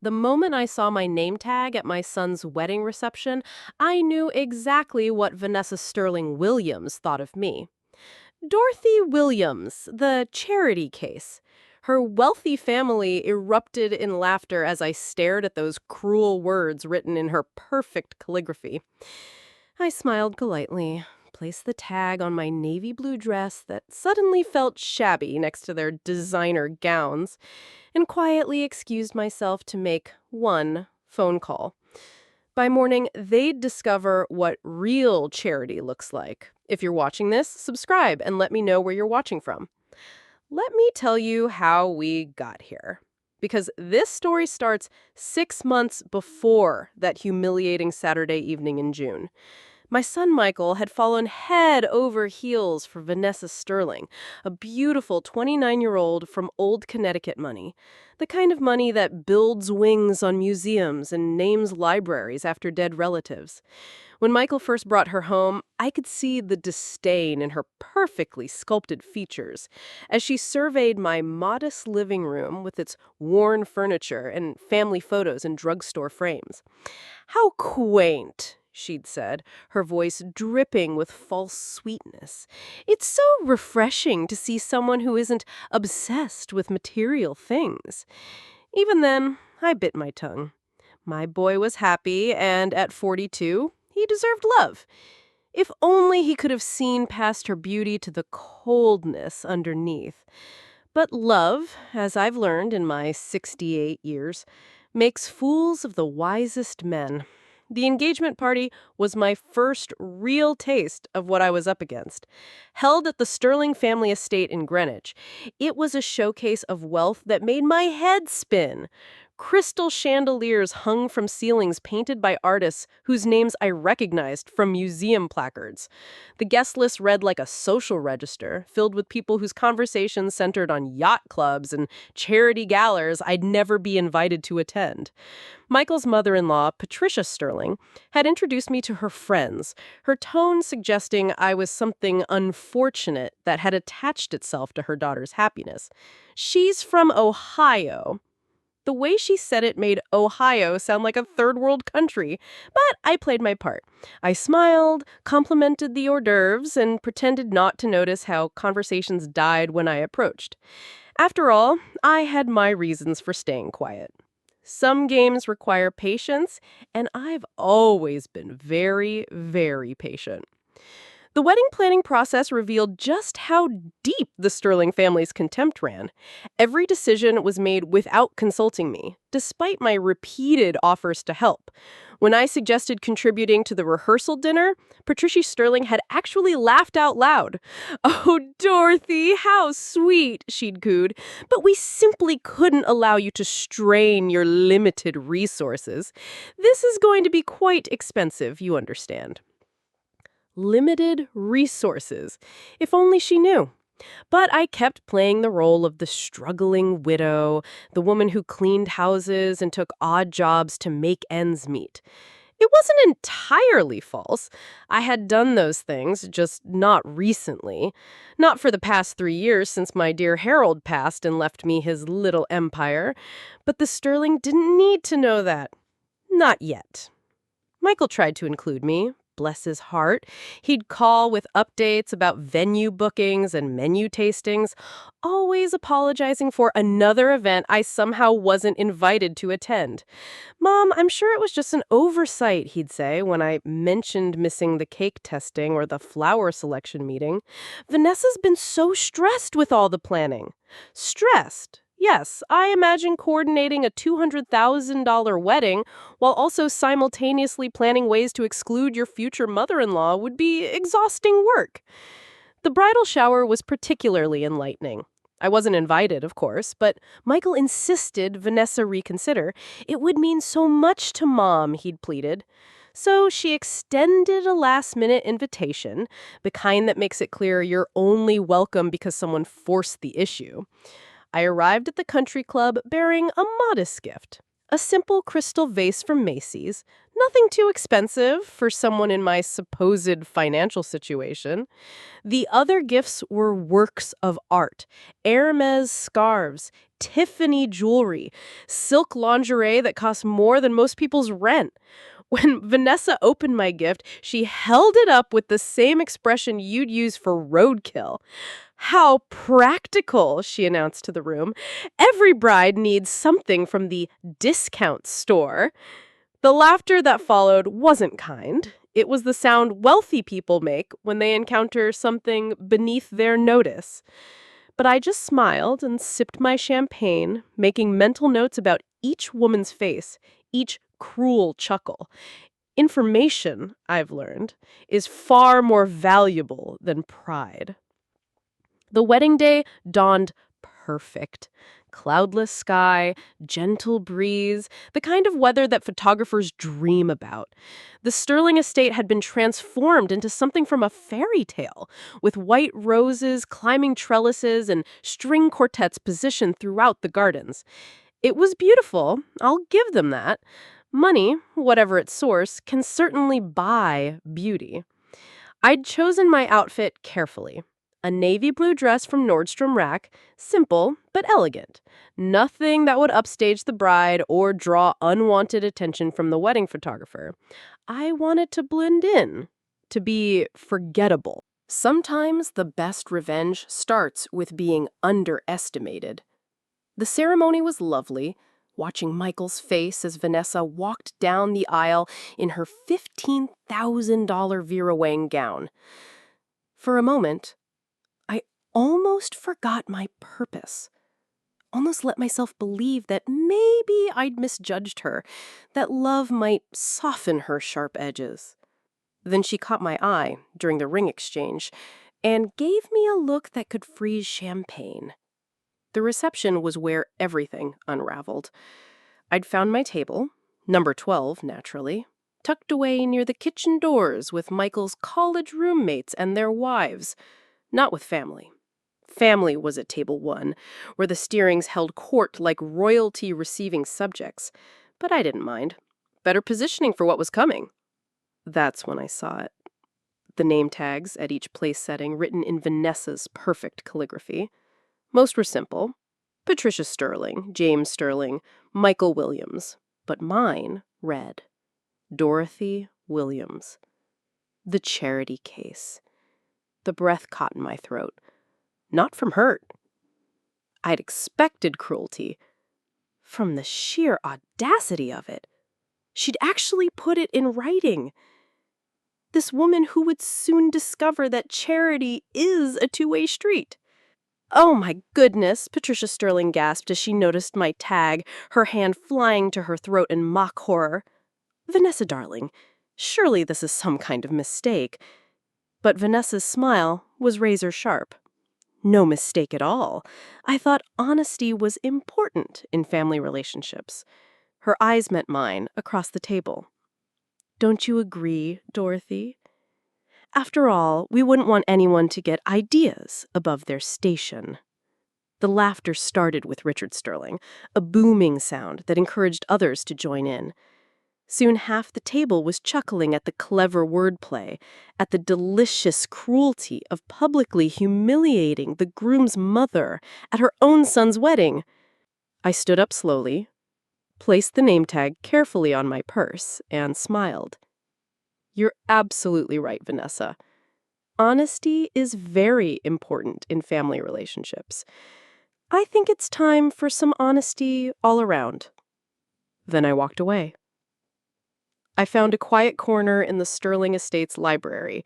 The moment I saw my name tag at my son's wedding reception, I knew exactly what Vanessa Sterling Williams thought of me. Dorothy Williams, the charity case. Her wealthy family erupted in laughter as I stared at those cruel words written in her perfect calligraphy. I smiled politely, placed the tag on my navy blue dress that suddenly felt shabby next to their designer gowns, and quietly excused myself to make one phone call. By morning, they'd discover what real charity looks like. If you're watching this, subscribe and let me know where you're watching from. Let me tell you how we got here. Because this story starts 6 months before that humiliating Saturday evening in June. My son Michael had fallen head over heels for Vanessa Sterling, a beautiful 29-year-old from old Connecticut money. The kind of money that builds wings on museums and names libraries after dead relatives. When Michael first brought her home, I could see the disdain in her perfectly sculpted features as she surveyed my modest living room with its worn furniture and family photos in drugstore frames. "How quaint," she'd said, her voice dripping with false sweetness. "It's so refreshing to see someone who isn't obsessed with material things." Even then, I bit my tongue. My boy was happy, and at 42, he deserved love. If only he could have seen past her beauty to the coldness underneath. But love, as I've learned in my 68 years, makes fools of the wisest men. The engagement party was my first real taste of what I was up against. Held at the Sterling family estate in Greenwich, it was a showcase of wealth that made my head spin. Crystal chandeliers hung from ceilings painted by artists whose names I recognized from museum placards. The guest list read like a social register, filled with people whose conversations centered on yacht clubs and charity galas I'd never be invited to attend. Michael's mother-in-law, Patricia Sterling, had introduced me to her friends, her tone suggesting I was something unfortunate that had attached itself to her daughter's happiness. "She's from Ohio." The way she said it made Ohio sound like a third world country, but I played my part. I smiled, complimented the hors d'oeuvres, and pretended not to notice how conversations died when I approached. After all, I had my reasons for staying quiet. Some games require patience, and I've always been very, very patient. The wedding planning process revealed just how deep the Sterling family's contempt ran. Every decision was made without consulting me, despite my repeated offers to help. When I suggested contributing to the rehearsal dinner, Patricia Sterling had actually laughed out loud. "Oh, Dorothy, how sweet," she'd cooed. "But we simply couldn't allow you to strain your limited resources. This is going to be quite expensive, you understand." Limited resources. If only she knew. But I kept playing the role of the struggling widow, the woman who cleaned houses and took odd jobs to make ends meet. It wasn't entirely false. I had done those things, just not recently. Not for the past 3 years since my dear Harold passed and left me his little empire. But the Sterling didn't need to know that. Not yet. Michael tried to include me. Bless his heart. He'd call with updates about venue bookings and menu tastings, always apologizing for another event I somehow wasn't invited to attend. "Mom, I'm sure it was just an oversight," he'd say when I mentioned missing the cake testing or the flower selection meeting. "Vanessa's been so stressed with all the planning." Stressed? Yes, I imagine coordinating a $200,000 wedding while also simultaneously planning ways to exclude your future mother-in-law would be exhausting work. The bridal shower was particularly enlightening. I wasn't invited, of course, but Michael insisted Vanessa reconsider. It would mean so much to Mom, he'd pleaded. So she extended a last-minute invitation, the kind that makes it clear you're only welcome because someone forced the issue. I arrived at the country club bearing a modest gift, A simple crystal vase from Macy's. Nothing too expensive for someone in my supposed financial situation. The other gifts were works of art. Hermes scarves, Tiffany jewelry, silk lingerie that cost more than most people's rent. When Vanessa opened my gift, she held it up with the same expression you'd use for roadkill. How practical, she announced to the room. Every bride needs something from the discount store. The laughter that followed wasn't kind. It was the sound wealthy people make when they encounter something beneath their notice. But I just smiled and sipped my champagne, making mental notes about each woman's face, each cruel chuckle. Information, I've learned, is far more valuable than pride. The wedding day dawned perfect. Cloudless sky, gentle breeze, the kind of weather that photographers dream about. The Sterling estate had been transformed into something from a fairy tale, with white roses climbing trellises and string quartets positioned throughout the gardens. It was beautiful, I'll give them that. Money, whatever its source, can certainly buy beauty. I'd chosen my outfit carefully. A navy blue dress from Nordstrom Rack, simple but elegant. Nothing that would upstage the bride or draw unwanted attention from the wedding photographer. I wanted to blend in, to be forgettable. Sometimes the best revenge starts with being underestimated. The ceremony was lovely, watching Michael's face as Vanessa walked down the aisle in her $15,000 Vera Wang gown. For a moment, I almost forgot my purpose. Almost let myself believe that maybe I'd misjudged her, that love might soften her sharp edges. Then she caught my eye during the ring exchange and gave me a look that could freeze champagne. The reception was where everything unraveled. I'd found my table, number 12, naturally, tucked away near the kitchen doors with Michael's college roommates and their wives, not with family. Family was at table 1, where the Steerings held court like royalty receiving subjects. But I didn't mind. Better positioning for what was coming. That's when I saw it. The name tags at each place setting written in Vanessa's perfect calligraphy. Most were simple. Patricia Sterling, James Sterling, Michael Williams. But mine read, Dorothy Williams. The charity case. The breath caught in my throat. Not from hurt. I'd expected cruelty. From the sheer audacity of it. She'd actually put it in writing. This woman who would soon discover that charity is a two-way street. "Oh my goodness," Patricia Sterling gasped as she noticed my tag, her hand flying to her throat in mock horror. "Vanessa, darling, surely this is some kind of mistake." But Vanessa's smile was razor sharp. No mistake at all. I thought honesty was important in family relationships. Her eyes met mine across the table. "Don't you agree, Dorothy? After all, we wouldn't want anyone to get ideas above their station." The laughter started with Richard Sterling, a booming sound that encouraged others to join in. Soon half the table was chuckling at the clever wordplay, at the delicious cruelty of publicly humiliating the groom's mother at her own son's wedding. I stood up slowly, placed the name tag carefully on my purse, and smiled. "You're absolutely right, Vanessa. Honesty is very important in family relationships. I think it's time for some honesty all around." Then I walked away. I found a quiet corner in the Sterling Estates library,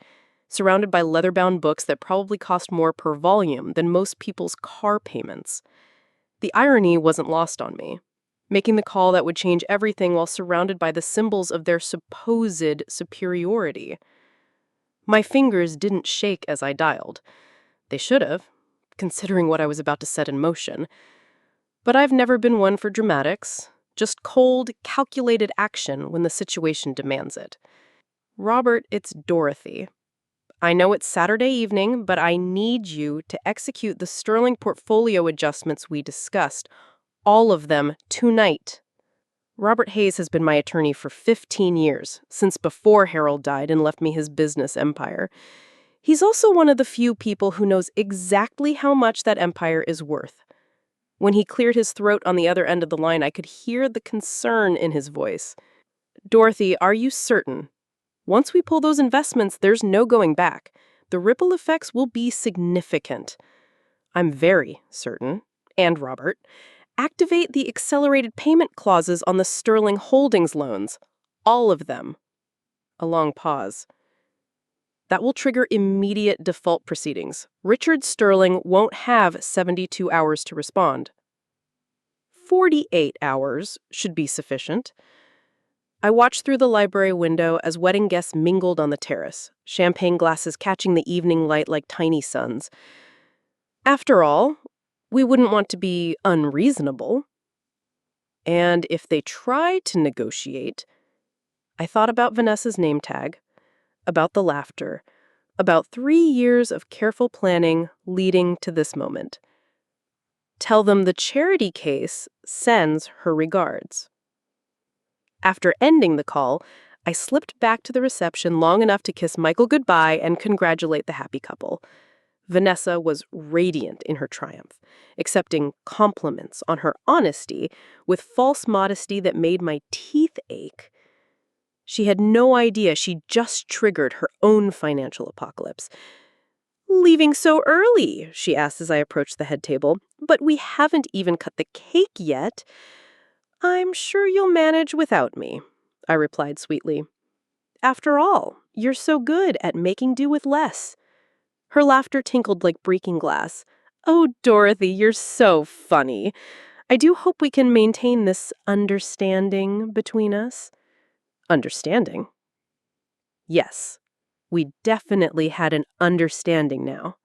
surrounded by leather-bound books that probably cost more per volume than most people's car payments. The irony wasn't lost on me. Making the call that would change everything while surrounded by the symbols of their supposed superiority. My fingers didn't shake as I dialed. They should have, considering what I was about to set in motion. But I've never been one for dramatics. Just cold, calculated action when the situation demands it. "Robert, it's Dorothy. I know it's Saturday evening, but I need you to execute the Sterling portfolio adjustments we discussed. All of them tonight." Robert Hayes has been my attorney for 15 years, since before Harold died and left me his business empire. He's also one of the few people who knows exactly how much that empire is worth. When he cleared his throat on the other end of the line, I could hear the concern in his voice. Dorothy, are you certain? Once we pull those investments, there's no going back. The ripple effects will be significant. I'm very certain. And Robert, activate the accelerated payment clauses on the Sterling Holdings loans. All of them. A long pause. That will trigger immediate default proceedings. Richard Sterling won't have 72 hours to respond. 48 hours should be sufficient. I watched through the library window as wedding guests mingled on the terrace, champagne glasses catching the evening light like tiny suns. After all, we wouldn't want to be unreasonable. And if they try to negotiate, I thought about Vanessa's name tag, about the laughter, about 3 years of careful planning leading to this moment. Tell them the charity case sends her regards. After ending the call, I slipped back to the reception long enough to kiss Michael goodbye and congratulate the happy couple. Vanessa was radiant in her triumph, accepting compliments on her honesty with false modesty that made my teeth ache. She had no idea she just triggered her own financial apocalypse. "Leaving so early?" she asked as I approached the head table. "But we haven't even cut the cake yet." "I'm sure you'll manage without me," I replied sweetly. "After all, you're so good at making do with less." Her laughter tinkled like breaking glass. "Oh, Dorothy, you're so funny. I do hope we can maintain this understanding between us." Understanding? Yes, we definitely had an understanding now.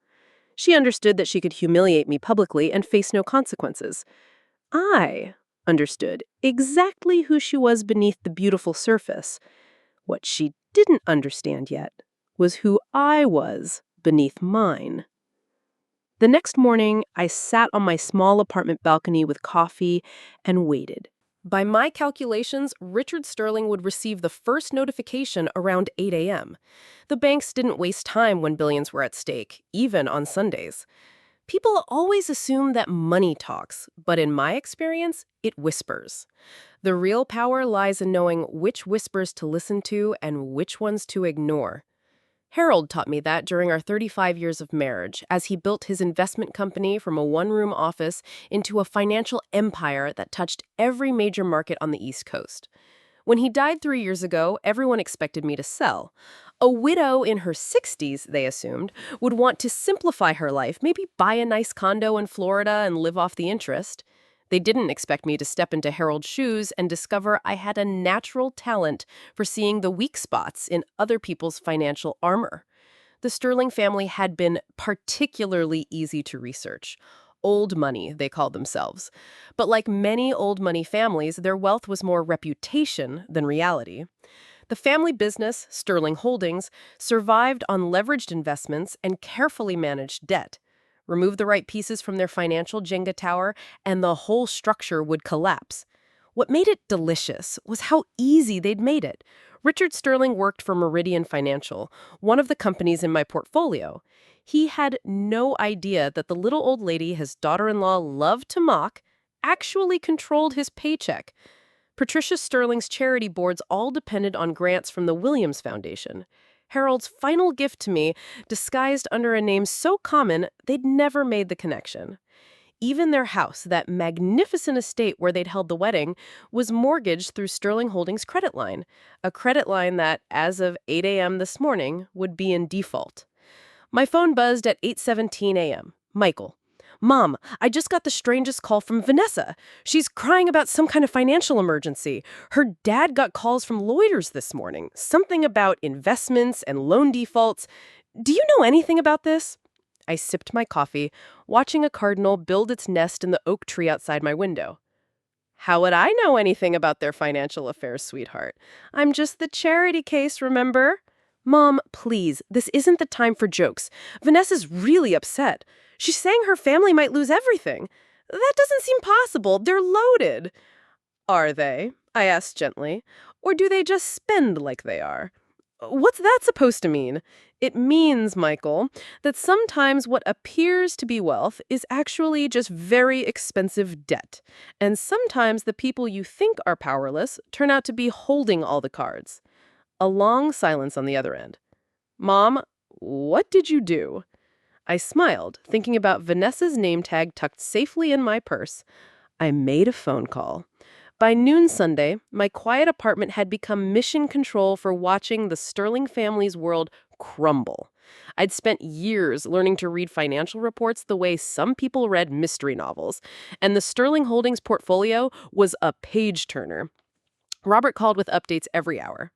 She understood that she could humiliate me publicly and face no consequences. I understood exactly who she was beneath the beautiful surface. What she didn't understand yet was who I was beneath mine. The next morning, I sat on my small apartment balcony with coffee and waited. By my calculations, Richard Sterling would receive the first notification around 8 a.m. The banks didn't waste time when billions were at stake, even on Sundays. People always assume that money talks, but in my experience, it whispers. The real power lies in knowing which whispers to listen to and which ones to ignore. Harold taught me that during our 35 years of marriage, as he built his investment company from a one-room office into a financial empire that touched every major market on the East Coast. When he died 3 years ago, everyone expected me to sell. A widow in her 60s, they assumed, would want to simplify her life, maybe buy a nice condo in Florida and live off the interest. They didn't expect me to step into Harold's shoes and discover I had a natural talent for seeing the weak spots in other people's financial armor. The Sterling family had been particularly easy to research. Old money, they called themselves. But like many old money families, their wealth was more reputation than reality. The family business, Sterling Holdings, survived on leveraged investments and carefully managed debt. Remove the right pieces from their financial Jenga tower, and the whole structure would collapse. What made it delicious was how easy they'd made it. Richard Sterling worked for Meridian Financial, one of the companies in my portfolio. He had no idea that the little old lady his daughter-in-law loved to mock actually controlled his paycheck. Patricia Sterling's charity boards all depended on grants from the Williams Foundation. Harold's final gift to me, disguised under a name so common they'd never made the connection. Even their house, that magnificent estate where they'd held the wedding, was mortgaged through Sterling Holdings' credit line, a credit line that, as of 8 a.m. this morning, would be in default. My phone buzzed at 8:17 a.m. Michael. "Mom, I just got the strangest call from Vanessa. She's crying about some kind of financial emergency. Her dad got calls from lawyers this morning. Something about investments and loan defaults. Do you know anything about this?" I sipped my coffee, watching a cardinal build its nest in the oak tree outside my window. "How would I know anything about their financial affairs, sweetheart? I'm just the charity case, remember?" "Mom, please, this isn't the time for jokes. Vanessa's really upset. She's saying her family might lose everything. That doesn't seem possible. They're loaded." "Are they?" I asked gently. Or do they just spend like they are? What's that supposed to mean? It means, Michael, that sometimes what appears to be wealth is actually just very expensive debt. And sometimes the people you think are powerless turn out to be holding all the cards. A long silence on the other end. Mom, what did you do? I smiled, thinking about Vanessa's name tag tucked safely in my purse. I made a phone call. By noon Sunday, my quiet apartment had become mission control for watching the Sterling family's world crumble. I'd spent years learning to read financial reports the way some people read mystery novels, and the Sterling Holdings portfolio was a page-turner. Robert called with updates every hour.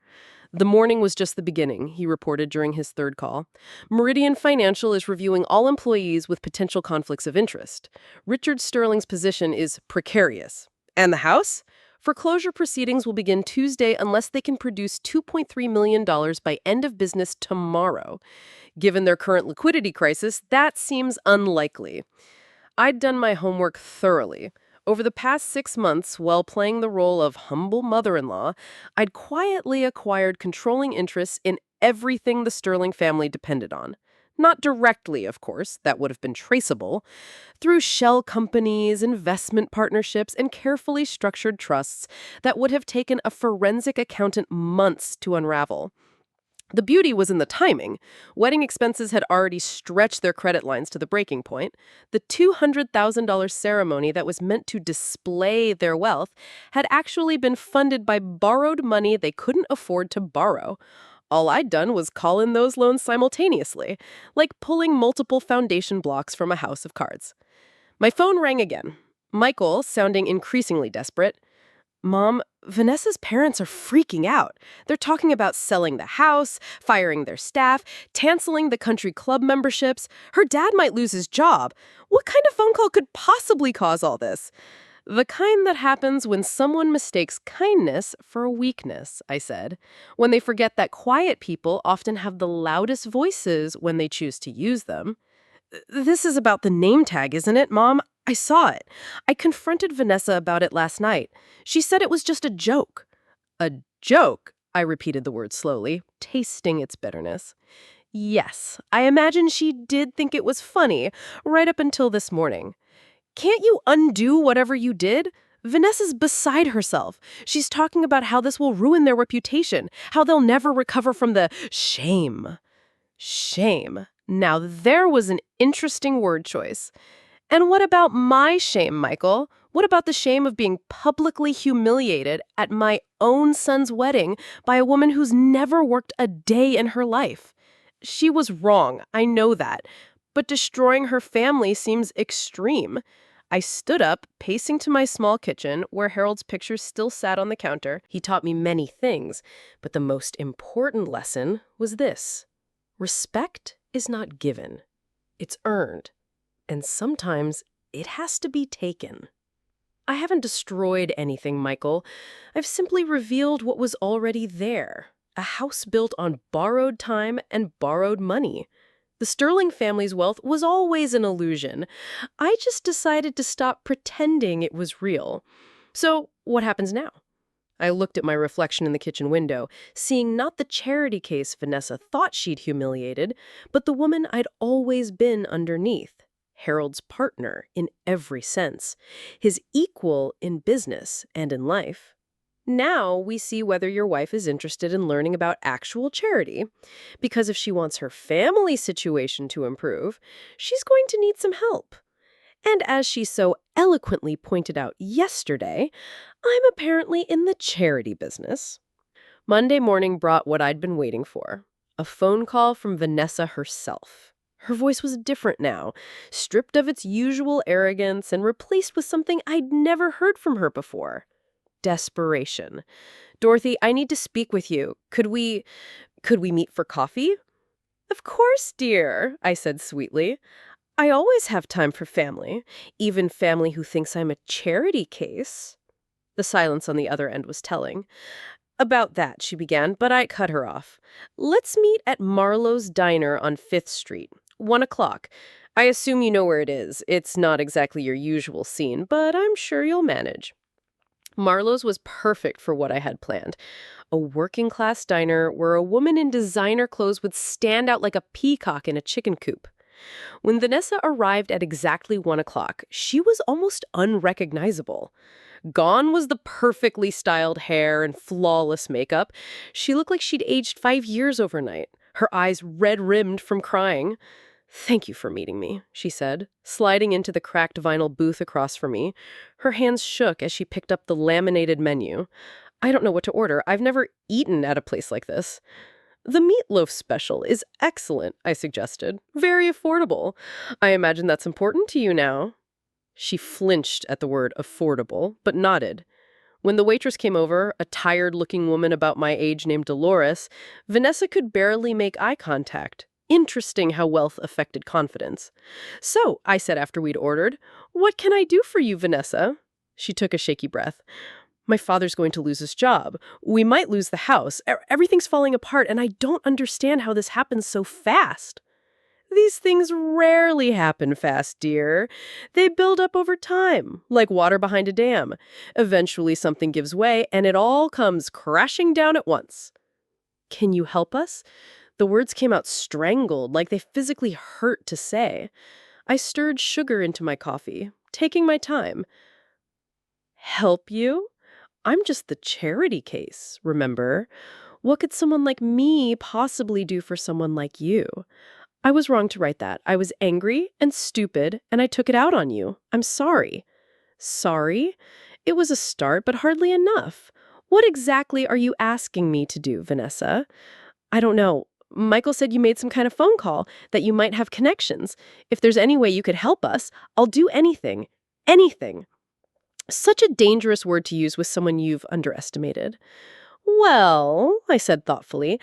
The morning was just the beginning, he reported during his third call. Meridian Financial is reviewing all employees with potential conflicts of interest. Richard Sterling's position is precarious. And the House? Foreclosure proceedings will begin Tuesday unless they can produce $2.3 million by end of business tomorrow. Given their current liquidity crisis, that seems unlikely. I'd done my homework thoroughly. Over the past 6 months, while playing the role of humble mother-in-law, I'd quietly acquired controlling interests in everything the Sterling family depended on. Not directly, of course, that would have been traceable. Through shell companies, investment partnerships, and carefully structured trusts that would have taken a forensic accountant months to unravel. The beauty was in the timing. Wedding expenses had already stretched their credit lines to the breaking point. The $200,000 ceremony that was meant to display their wealth had actually been funded by borrowed money they couldn't afford to borrow. All I'd done was call in those loans simultaneously, like pulling multiple foundation blocks from a house of cards. My phone rang again. Michael, sounding increasingly desperate. Mom, Vanessa's parents are freaking out. They're talking about selling the house, firing their staff, canceling the country club memberships. Her dad might lose his job. What kind of phone call could possibly cause all this? The kind that happens when someone mistakes kindness for weakness, I said. When they forget that quiet people often have the loudest voices when they choose to use them. This is about the name tag, isn't it, Mom? I saw it. I confronted Vanessa about it last night. She said it was just a joke. A joke? I repeated the word slowly, tasting its bitterness. Yes, I imagine she did think it was funny, right up until this morning. Can't you undo whatever you did? Vanessa's beside herself. She's talking about how this will ruin their reputation, how they'll never recover from the shame. Shame. Now there was an interesting word choice. And what about my shame, Michael? What about the shame of being publicly humiliated at my own son's wedding by a woman who's never worked a day in her life? She was wrong, I know that. But destroying her family seems extreme. I stood up, pacing to my small kitchen, where Harold's picture still sat on the counter. He taught me many things, but the most important lesson was this. Respect is not given. It's earned. And sometimes it has to be taken. I haven't destroyed anything, Michael. I've simply revealed what was already there. A house built on borrowed time and borrowed money. The Sterling family's wealth was always an illusion. I just decided to stop pretending it was real. So, what happens now? I looked at my reflection in the kitchen window, seeing not the charity case Vanessa thought she'd humiliated, but the woman I'd always been underneath. Harold's partner in every sense, his equal in business and in life. Now we see whether your wife is interested in learning about actual charity, because if she wants her family situation to improve, she's going to need some help. And as she so eloquently pointed out yesterday, I'm apparently in the charity business. Monday morning brought what I'd been waiting for, a phone call from Vanessa herself. Her voice was different now, stripped of its usual arrogance and replaced with something I'd never heard from her before. Desperation. Dorothy, I need to speak with you. Could we meet for coffee? Of course, dear, I said sweetly. I always have time for family, even family who thinks I'm a charity case. The silence on the other end was telling. About that, she began, but I cut her off. Let's meet at Marlowe's Diner on 5th Street. 1:00. I assume you know where it is. It's not exactly your usual scene, but I'm sure you'll manage. Marlowe's was perfect for what I had planned. A working-class diner where a woman in designer clothes would stand out like a peacock in a chicken coop. When Vanessa arrived at exactly 1 o'clock, she was almost unrecognizable. Gone was the perfectly styled hair and flawless makeup. She looked like she'd aged 5 years overnight, her eyes red-rimmed from crying. "Thank you for meeting me," she said, sliding into the cracked vinyl booth across from me. Her hands shook as she picked up the laminated menu. "I don't know what to order. I've never eaten at a place like this." "The meatloaf special is excellent," I suggested. "Very affordable. I imagine that's important to you now." She flinched at the word affordable, but nodded. When the waitress came over, a tired-looking woman about my age named Dolores, Vanessa could barely make eye contact. Interesting how wealth affected confidence. "So," I said after we'd ordered, "what can I do for you, Vanessa?" She took a shaky breath. "My father's going to lose his job. We might lose the house. Everything's falling apart, and I don't understand how this happens so fast." "These things rarely happen fast, dear. They build up over time, like water behind a dam. Eventually something gives way, and it all comes crashing down at once." "Can you help us?" The words came out strangled, like they physically hurt to say. I stirred sugar into my coffee, taking my time. "Help you? I'm just the charity case, remember? What could someone like me possibly do for someone like you?" "I was wrong to write that. I was angry and stupid, and I took it out on you. I'm sorry." "Sorry?" It was a start, but hardly enough. "What exactly are you asking me to do, Vanessa?" "I don't know. Michael said you made some kind of phone call, that you might have connections. If there's any way you could help us, I'll do anything. Anything." Such a dangerous word to use with someone you've underestimated. "Well," I said thoughtfully,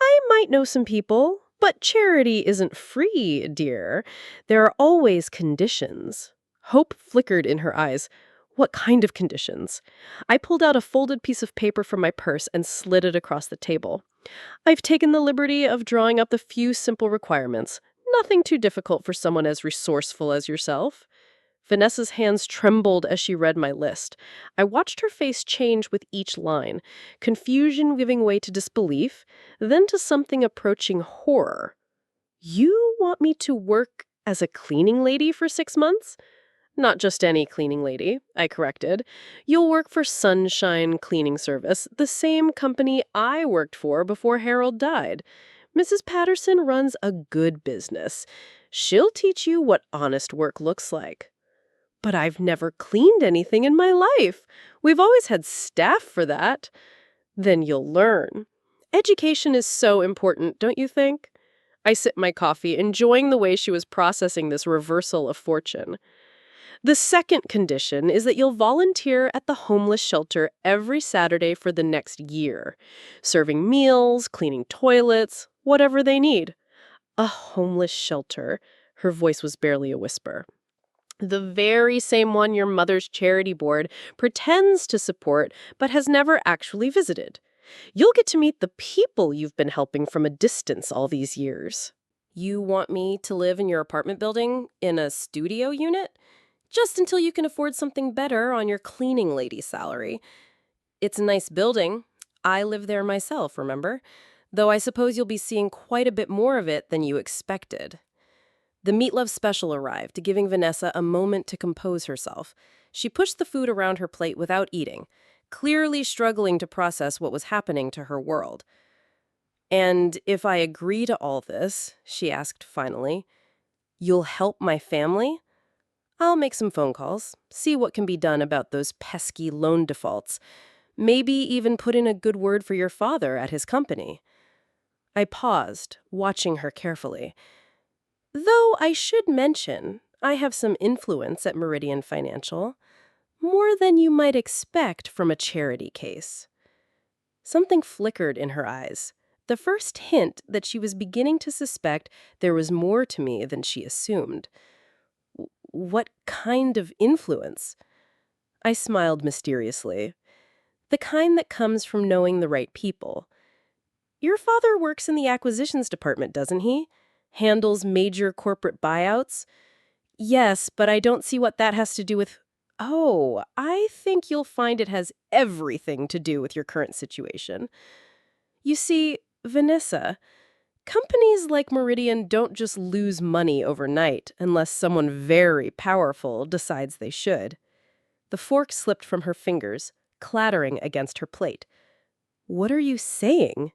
"I might know some people, but charity isn't free, dear. There are always conditions." Hope flickered in her eyes. "What kind of conditions?" I pulled out a folded piece of paper from my purse and slid it across the table. "I've taken the liberty of drawing up the few simple requirements. Nothing too difficult for someone as resourceful as yourself." Vanessa's hands trembled as she read my list. I watched her face change with each line, confusion giving way to disbelief, then to something approaching horror. "You want me to work as a cleaning lady for 6 months?" "Not just any cleaning lady," I corrected. "You'll work for Sunshine Cleaning Service, the same company I worked for before Harold died. Mrs. Patterson runs a good business. She'll teach you what honest work looks like." "But I've never cleaned anything in my life. We've always had staff for that." "Then you'll learn. Education is so important, don't you think?" I sipped my coffee, enjoying the way she was processing this reversal of fortune. "The second condition is that you'll volunteer at the homeless shelter every Saturday for the next year, serving meals, cleaning toilets, whatever they need." "A homeless shelter." Her voice was barely a whisper. "The very same one your mother's charity board pretends to support but has never actually visited. You'll get to meet the people you've been helping from a distance all these years." "You want me to live in your apartment building in a studio unit? Just until you can afford something better on your cleaning lady salary. It's a nice building. I live there myself, remember? Though I suppose you'll be seeing quite a bit more of it than you expected." The meatloaf special arrived, giving Vanessa a moment to compose herself. She pushed the food around her plate without eating, clearly struggling to process what was happening to her world. "And if I agree to all this," she asked finally, "you'll help my family?" "I'll make some phone calls, see what can be done about those pesky loan defaults. Maybe even put in a good word for your father at his company." I paused, watching her carefully. "Though I should mention, I have some influence at Meridian Financial. More than you might expect from a charity case." Something flickered in her eyes. The first hint that she was beginning to suspect there was more to me than she assumed. "What kind of influence?" I smiled mysteriously. "The kind that comes from knowing the right people. Your father works in the acquisitions department, doesn't he? Handles major corporate buyouts?" "Yes, but I don't see what that has to do with—" Oh, I think you'll find it has everything to do with your current situation. You see, Vanessa, companies like Meridian don't just lose money overnight unless someone very powerful decides they should. The fork slipped from her fingers, clattering against her plate. What are you saying?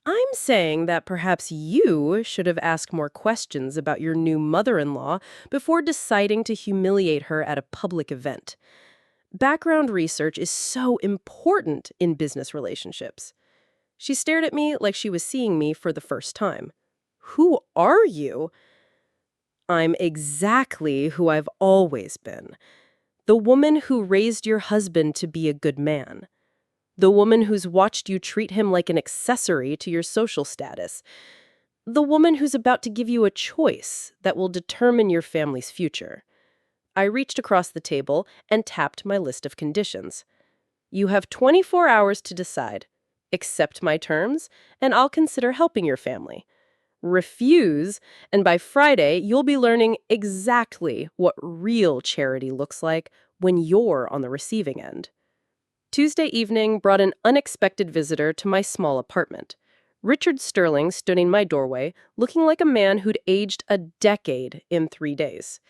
I'm saying that perhaps you should have asked more questions about your new mother-in-law before deciding to humiliate her at a public event. Background research is so important in business relationships. She stared at me like she was seeing me for the first time. Who are you? I'm exactly who I've always been. The woman who raised your husband to be a good man. The woman who's watched you treat him like an accessory to your social status. The woman who's about to give you a choice that will determine your family's future. I reached across the table and tapped my list of conditions. You have 24 hours to decide. Accept my terms, and I'll consider helping your family. Refuse, and by Friday, you'll be learning exactly what real charity looks like when you're on the receiving end. Tuesday evening brought an unexpected visitor to my small apartment. Richard Sterling stood in my doorway, looking like a man who'd aged a decade in 3 days.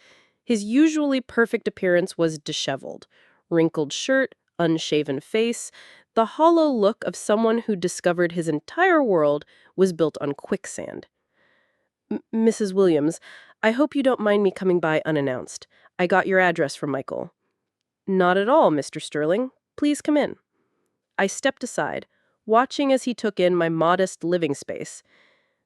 His usually perfect appearance was disheveled. Wrinkled shirt, unshaven face, the hollow look of someone who discovered his entire world was built on quicksand. Mrs. Williams, I hope you don't mind me coming by unannounced. I got your address from Michael. Not at all, Mr. Sterling. Please come in. I stepped aside, watching as he took in my modest living space.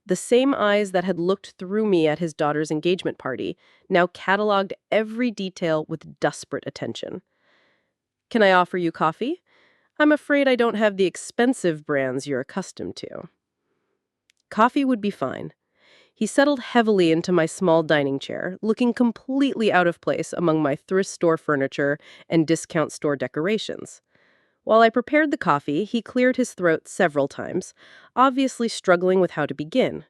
The same eyes that had looked through me at his daughter's engagement party now cataloged every detail with desperate attention. Can I offer you coffee? I'm afraid I don't have the expensive brands you're accustomed to. Coffee would be fine. He settled heavily into my small dining chair, looking completely out of place among my thrift store furniture and discount store decorations. While I prepared the coffee, he cleared his throat several times, obviously struggling with how to begin.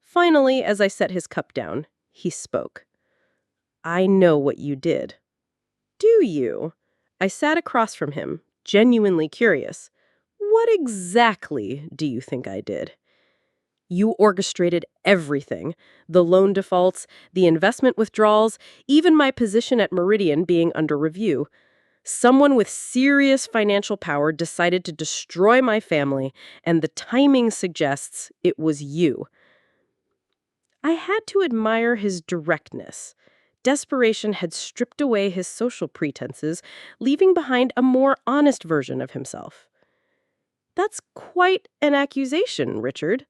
Finally, as I set his cup down, he spoke. I know what you did. Do you? I sat across from him, genuinely curious. What exactly do you think I did? You orchestrated everything. The loan defaults, the investment withdrawals, even my position at Meridian being under review. Someone with serious financial power decided to destroy my family, and the timing suggests it was you. I had to admire his directness. Desperation had stripped away his social pretenses, leaving behind a more honest version of himself. That's quite an accusation, Richard.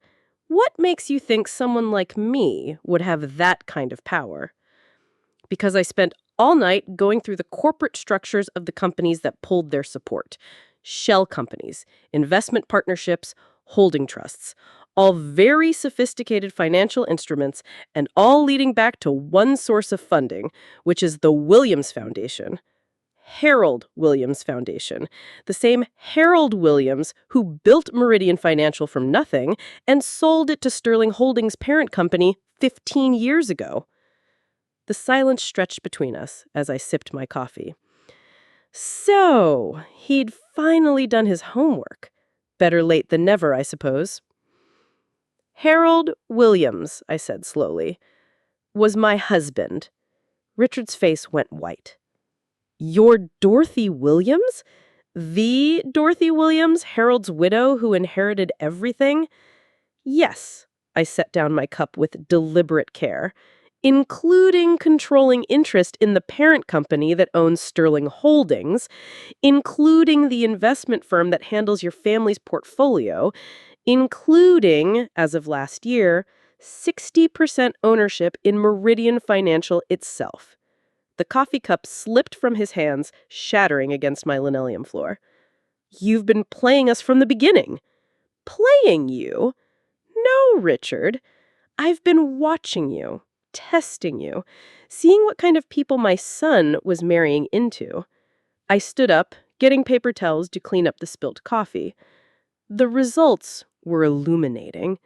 What makes you think someone like me would have that kind of power? Because I spent all night going through the corporate structures of the companies that pulled their support. Shell companies, investment partnerships, holding trusts, all very sophisticated financial instruments, and all leading back to one source of funding, which is the Williams Foundation. Harold Williams Foundation, the same Harold Williams who built Meridian Financial from nothing and sold it to Sterling Holdings' parent company 15 years ago. The silence stretched between us as I sipped my coffee. So, he'd finally done his homework. Better late than never, I suppose. Harold Williams, I said slowly, was my husband. Richard's face went white. You're Dorothy Williams? The Dorothy Williams, Harold's widow who inherited everything? Yes, I set down my cup with deliberate care, including controlling interest in the parent company that owns Sterling Holdings, including the investment firm that handles your family's portfolio, including, as of last year, 60% ownership in Meridian Financial itself. The coffee cup slipped from his hands, shattering against my linoleum floor. You've been playing us from the beginning. Playing you? No, Richard. I've been watching you, testing you, seeing what kind of people my son was marrying into. I stood up, getting paper towels to clean up the spilt coffee. The results were illuminating.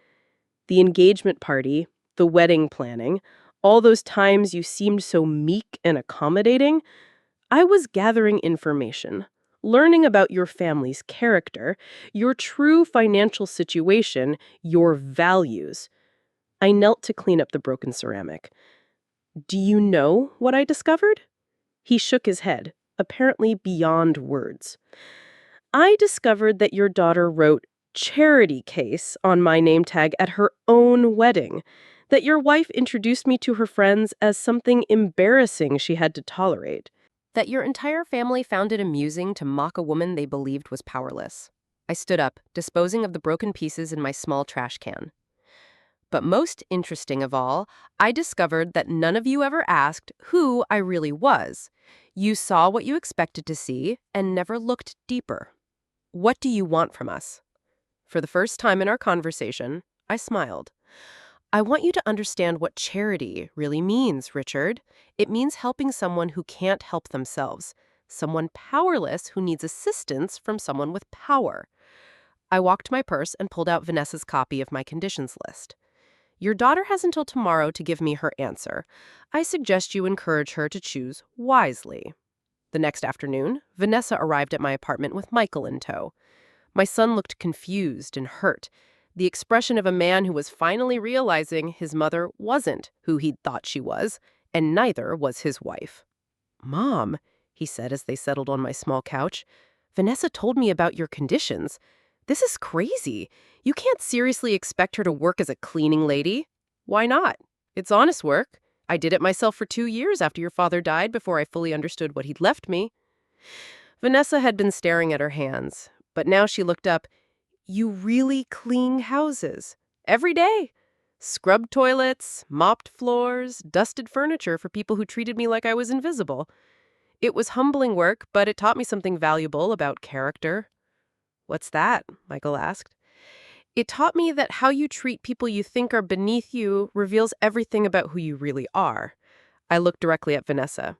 The engagement party, the wedding planning, all those times you seemed so meek and accommodating, I was gathering information, learning about your family's character, your true financial situation, your values. I knelt to clean up the broken ceramic. Do you know what I discovered? He shook his head, apparently beyond words. I discovered that your daughter wrote charity case on my name tag at her own wedding, that your wife introduced me to her friends as something embarrassing she had to tolerate, that your entire family found it amusing to mock a woman they believed was powerless. I stood up, disposing of the broken pieces in my small trash can. But most interesting of all, I discovered that none of you ever asked who I really was. You saw what you expected to see and never looked deeper. What do you want from us? For the first time in our conversation, I smiled. I want you to understand what charity really means, Richard. It means helping someone who can't help themselves, someone powerless who needs assistance from someone with power. I walked to my purse and pulled out Vanessa's copy of my conditions list. Your daughter has until tomorrow to give me her answer. I suggest you encourage her to choose wisely. The next afternoon, Vanessa arrived at my apartment with Michael in tow. My son looked confused and hurt, the expression of a man who was finally realizing his mother wasn't who he'd thought she was, and neither was his wife. "Mom," he said as they settled on my small couch, "Vanessa told me about your conditions. This is crazy. You can't seriously expect her to work as a cleaning lady." "Why not? It's honest work. I did it myself for 2 years after your father died before I fully understood what he'd left me." Vanessa had been staring at her hands, but now she looked up. "You really clean houses. Every day. Scrubbed toilets, mopped floors, dusted furniture for people who treated me like I was invisible. It was humbling work, but it taught me something valuable about character." "What's that?" Michael asked. "It taught me that how you treat people you think are beneath you reveals everything about who you really are." I looked directly at Vanessa.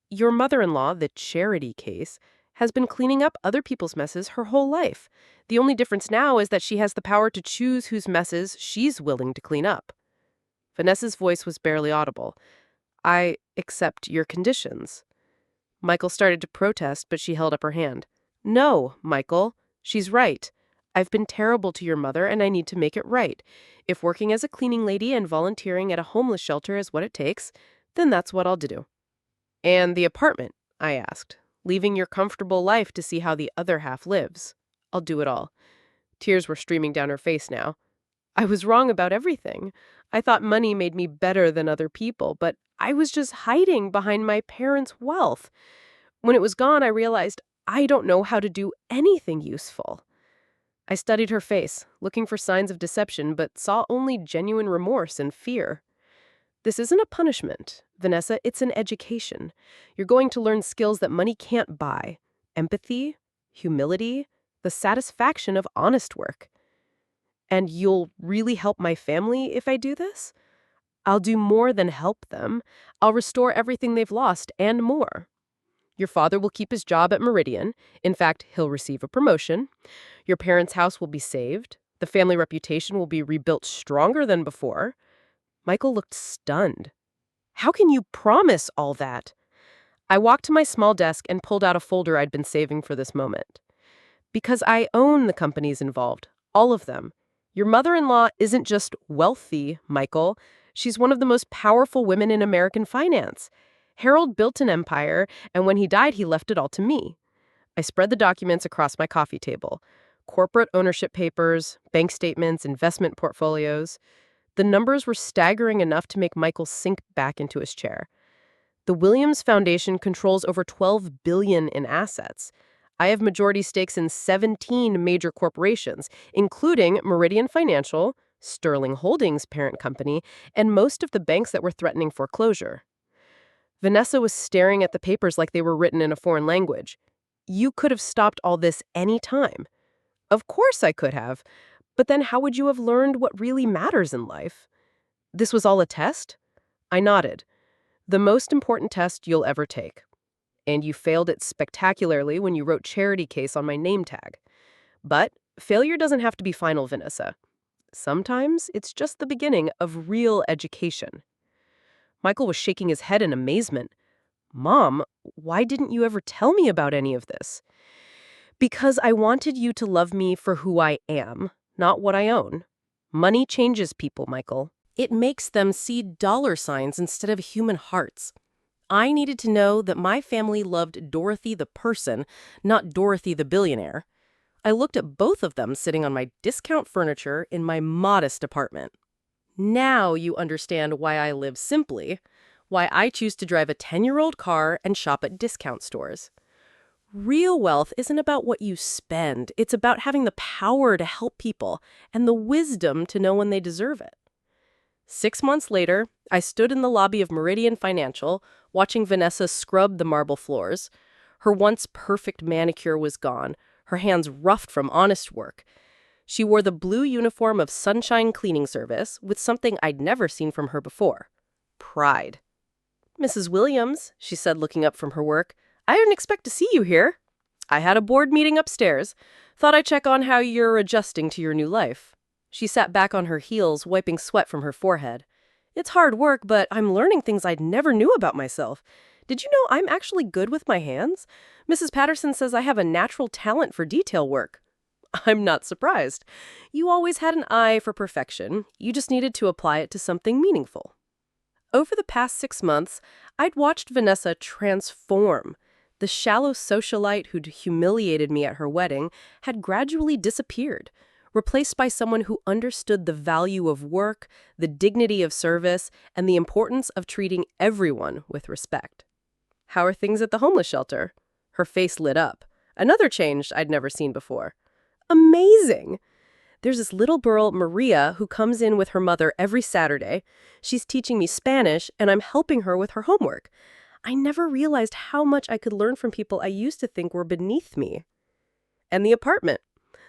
"Your mother-in-law, the charity case, has been cleaning up other people's messes her whole life. The only difference now is that she has the power to choose whose messes she's willing to clean up." Vanessa's voice was barely audible. "I accept your conditions." Michael started to protest, but she held up her hand. "No, Michael. She's right. I've been terrible to your mother, and I need to make it right. If working as a cleaning lady and volunteering at a homeless shelter is what it takes, then that's what I'll do." "And the apartment?" I asked. "Leaving your comfortable life to see how the other half lives." "I'll do it all." Tears were streaming down her face now. I was wrong about everything. I thought money made me better than other people, but I was just hiding behind my parents' wealth. When it was gone, I realized I don't know how to do anything useful. I studied her face, looking for signs of deception, but saw only genuine remorse and fear. "This isn't a punishment, Vanessa, it's an education. You're going to learn skills that money can't buy. Empathy, humility, the satisfaction of honest work. And you'll really help my family if I do this? I'll do more than help them. I'll restore everything they've lost and more. Your father will keep his job at Meridian. In fact, he'll receive a promotion. Your parents' house will be saved. The family reputation will be rebuilt stronger than before." Michael looked stunned. "How can you promise all that?" I walked to my small desk and pulled out a folder I'd been saving for this moment. "Because I own the companies involved, all of them. Your mother-in-law isn't just wealthy, Michael. She's one of the most powerful women in American finance. Harold built an empire, and when he died, he left it all to me." I spread the documents across my coffee table. Corporate ownership papers, bank statements, investment portfolios. The numbers were staggering enough to make Michael sink back into his chair. The Williams Foundation controls over $12 billion in assets. I have majority stakes in 17 major corporations, including Meridian Financial, Sterling Holdings parent company, and most of the banks that were threatening foreclosure. Vanessa was staring at the papers like they were written in a foreign language. "You could have stopped all this any time." "Of course I could have. But then how would you have learned what really matters in life?" "This was all a test?" I nodded. "The most important test you'll ever take. And you failed it spectacularly when you wrote charity case on my name tag. But failure doesn't have to be final, Vanessa. Sometimes it's just the beginning of real education." Michael was shaking his head in amazement. Mom, why didn't you ever tell me about any of this? Because I wanted you to love me for who I am, not what I own. Money changes people, Michael. It makes them see dollar signs instead of human hearts. I needed to know that my family loved Dorothy the person, not Dorothy the billionaire. I looked at both of them sitting on my discount furniture in my modest apartment. Now you understand why I live simply, why I choose to drive a 10-year-old car and shop at discount stores. Real wealth isn't about what you spend. It's about having the power to help people and the wisdom to know when they deserve it. 6 months later, I stood in the lobby of Meridian Financial, watching Vanessa scrub the marble floors. Her once perfect manicure was gone, her hands roughed from honest work. She wore the blue uniform of Sunshine Cleaning Service with something I'd never seen from her before: pride. "Mrs. Williams," she said, looking up from her work, "I didn't expect to see you here. I had a board meeting upstairs. Thought I'd check on how you're adjusting to your new life." She sat back on her heels, wiping sweat from her forehead. "It's hard work, but I'm learning things I never knew about myself. Did you know I'm actually good with my hands? Mrs. Patterson says I have a natural talent for detail work." "I'm not surprised. You always had an eye for perfection. You just needed to apply it to something meaningful." Over the past 6 months, I'd watched Vanessa transform. The shallow socialite who'd humiliated me at her wedding had gradually disappeared, replaced by someone who understood the value of work, the dignity of service, and the importance of treating everyone with respect. "How are things at the homeless shelter?" Her face lit up. Another change I'd never seen before. "Amazing! There's this little girl, Maria, who comes in with her mother every Saturday. She's teaching me Spanish, and I'm helping her with her homework. I never realized how much I could learn from people I used to think were beneath me." "And the apartment?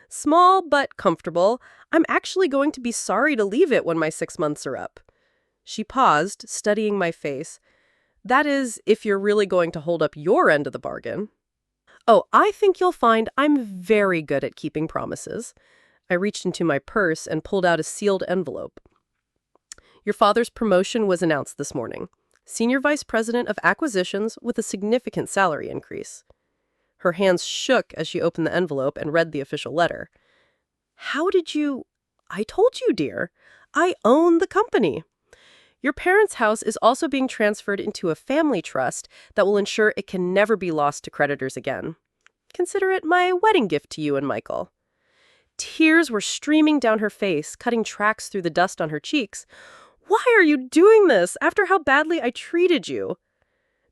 Small but comfortable. I'm actually going to be sorry to leave it when my 6 months are up." She paused, studying my face. "That is, if you're really going to hold up your end of the bargain." "Oh, I think you'll find I'm very good at keeping promises." I reached into my purse and pulled out a sealed envelope. "Your father's promotion was announced this morning. Senior Vice President of Acquisitions with a significant salary increase." Her hands shook as she opened the envelope and read the official letter. "How did you—" "I told you, dear. I own the company. Your parents' house is also being transferred into a family trust that will ensure it can never be lost to creditors again. Consider it my wedding gift to you and Michael." Tears were streaming down her face, cutting tracks through the dust on her cheeks. "Why are you doing this after how badly I treated you?"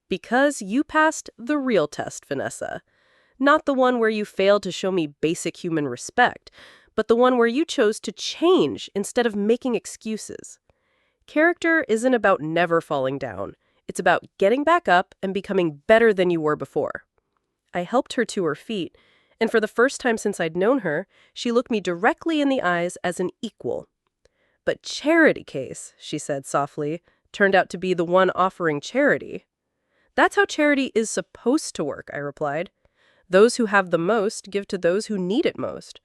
"Because you passed the real test, Vanessa. Not the one where you failed to show me basic human respect, but the one where you chose to change instead of making excuses. Character isn't about never falling down. It's about getting back up and becoming better than you were before." I helped her to her feet, and for the first time since I'd known her, she looked me directly in the eyes as an equal. "But Charity Case," she said softly, "turned out to be the one offering charity." "That's how charity is supposed to work," I replied. "Those who have the most give to those who need it most.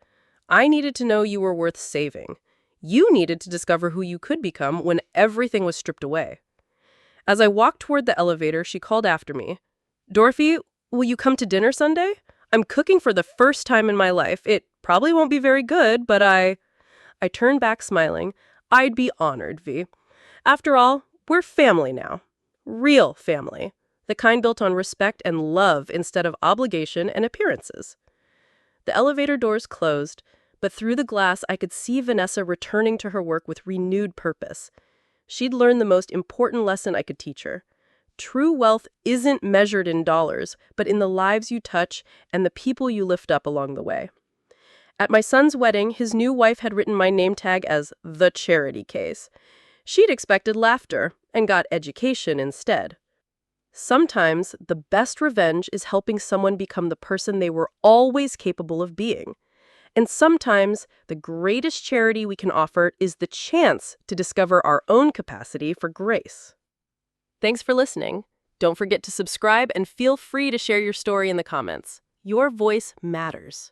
I needed to know you were worth saving. You needed to discover who you could become when everything was stripped away." As I walked toward the elevator, she called after me. "Dorothy, will you come to dinner Sunday? I'm cooking for the first time in my life. It probably won't be very good, but I turned back smiling. "I'd be honored, V. After all, we're family now. Real family. The kind built on respect and love instead of obligation and appearances." The elevator doors closed, but through the glass I could see Vanessa returning to her work with renewed purpose. She'd learned the most important lesson I could teach her. True wealth isn't measured in dollars, but in the lives you touch and the people you lift up along the way. At my son's wedding, his new wife had written my name tag as The Charity Case. She'd expected laughter and got education instead. Sometimes the best revenge is helping someone become the person they were always capable of being. And sometimes the greatest charity we can offer is the chance to discover our own capacity for grace. Thanks for listening. Don't forget to subscribe and feel free to share your story in the comments. Your voice matters.